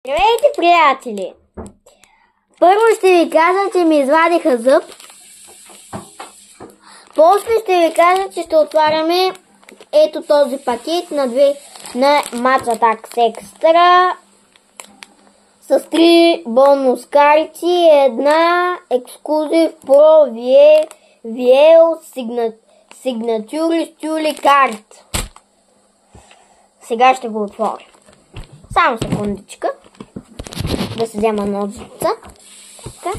Здравейте, приятели! Първо ще ви кажа, че ми извадиха зъб. После ще ви кажа, че ще отваряме ето този пакет на Match Attax Extra с 3 бонус карти и една Exclusive Pro VL Signature Stuli карт. Сега ще го отворя. Само секундичка. Да се взема ножица. Така.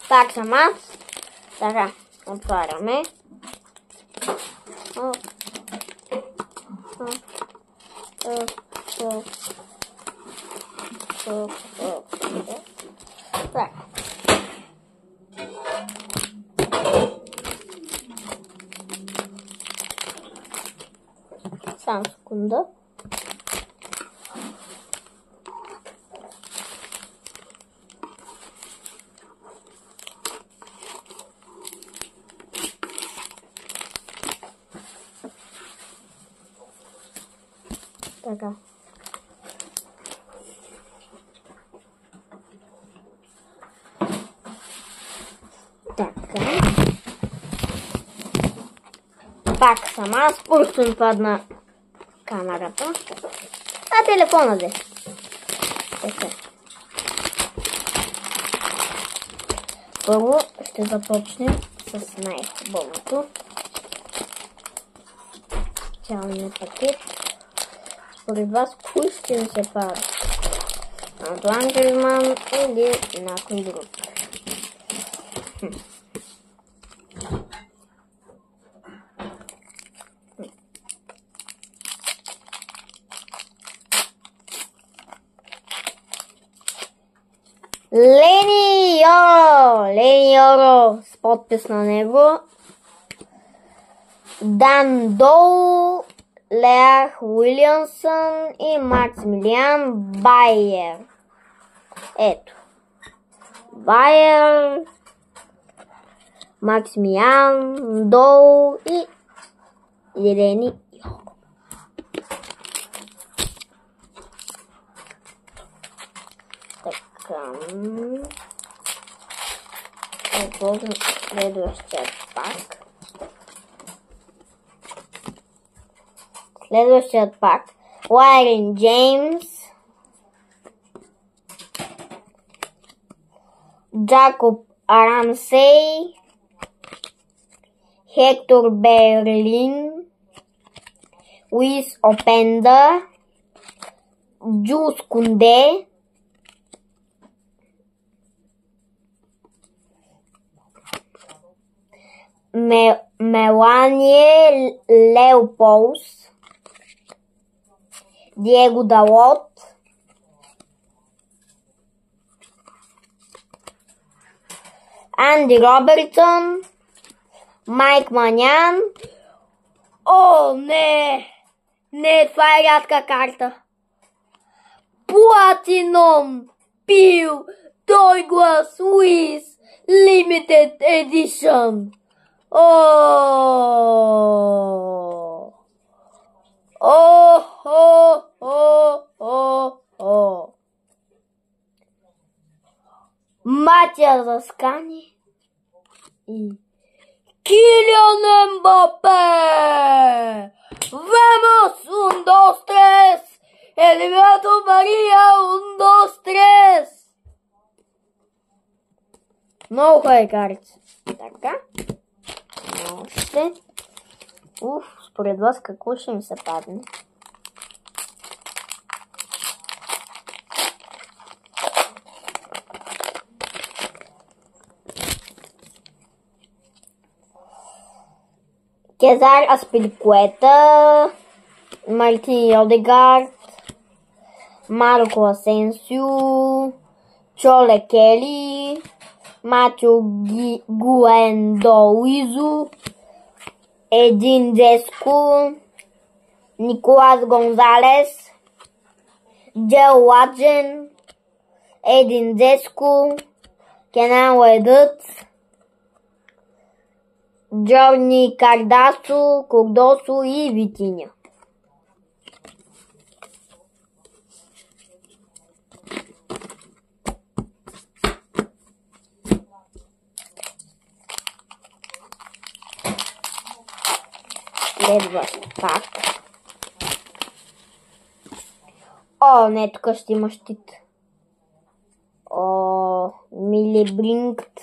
Пак съм аз. Така, отваряме. Само секунда. Така. Така. Пак съм аз, просто ми падна камерата. А телефона де. Така. Първо ще започнем с най-хубавото. Цялният пакет. Според вас, кои ще ми се пада? Антуан или някой друг? Лени Йоро с подпис на него. Дан Доу, Леах Уилямсън и Максимилиан Байер. Ето. Байер, Максимилиан, Доу и Лени Йоро. Така. Отложим следващия пак. Следващият пак. Лайрен Джеймс. Джакоб Рамсей. Хектор Берлин. Луис Опенда. Джулс Кунде. Мелания Леополс. Диего Далот. Анди Робертън. Майк Манян. О, не! Не, това е рядка карта. Platinum Peel Douglas Lewis Limited Edition. Матия Заскани и Килиан Мбапе. Vamos, 1, 2, 3. Eliminato Мария, 1, 2, 3. Много хубави карти. Така. Още. Според вас какво ще ми се падне? Кезар Аспиликуета, Мартин Одегард, Марко Асенсио, Чоле Кели, Матио Гуендоизо, Един Джеско, Николас Гонзалес, Джел Ладжен, Един Дзеско, Кенан Лайдът, Джорни Кардасо, Кордосо и Витиня. Следва пак. О, не, тук ще има щит. О, Мили Бринкт,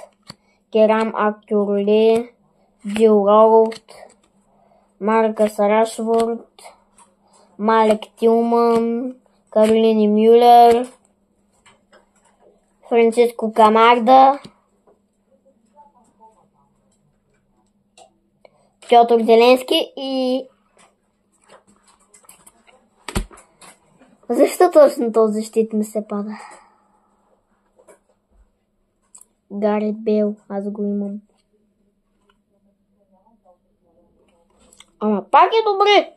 Керам Актюрле, Джил Ролд, Маркъс Рашфорд, Малек Тилман, Каролини Мюлер, Франциско Камарда, Пьотър Зеленски и... Защо точно този щит ми се пада? Гарет Бейл, аз го имам. Ама пак е добре.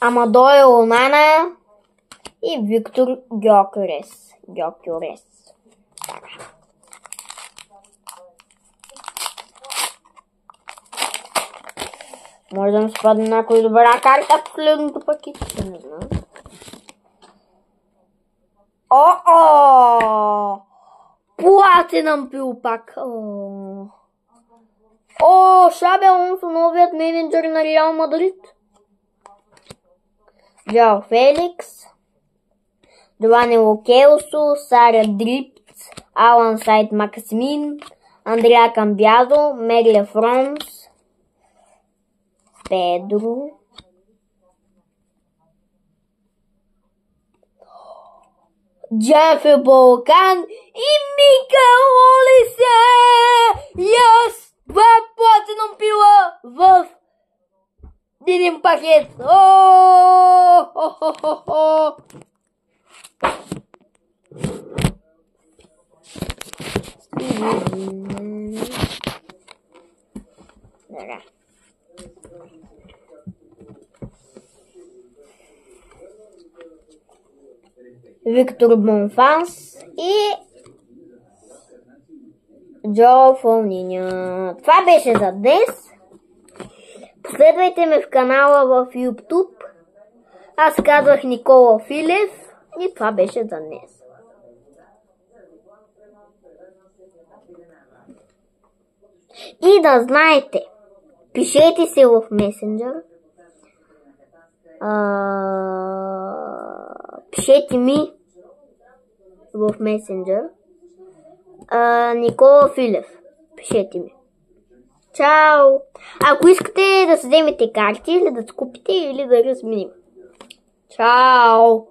Амадой Онана и Виктор Гьокерес. Така. Може да ми спадне някой добра карта в последното пакет. Не знам. О! Платинъм пилпак. Шаби Алонсо, новият менеджер на Реал Мадрид. Джао Феликс, Джовани Локелсо, Сара Дрипц, Алан Сайт Максимин, Андреа Камбязо, Мегле Фронс, Педро, Джефе Балкан и Микел Олисе! Yes! Два платинум пила в един пакет! Добре. Виктор Бонфанс и Джо Фолниня. Това беше за днес. Последвайте ме в канала в YouTube. Аз казвах Никола Филев и това беше за днес. И да знаете, пишете се в месенджер. Пишете ми в месенджер. Никола Филев. Пишете ми. Чао! Ако искате да си вземете карти или да си купите или да разменим. Чао!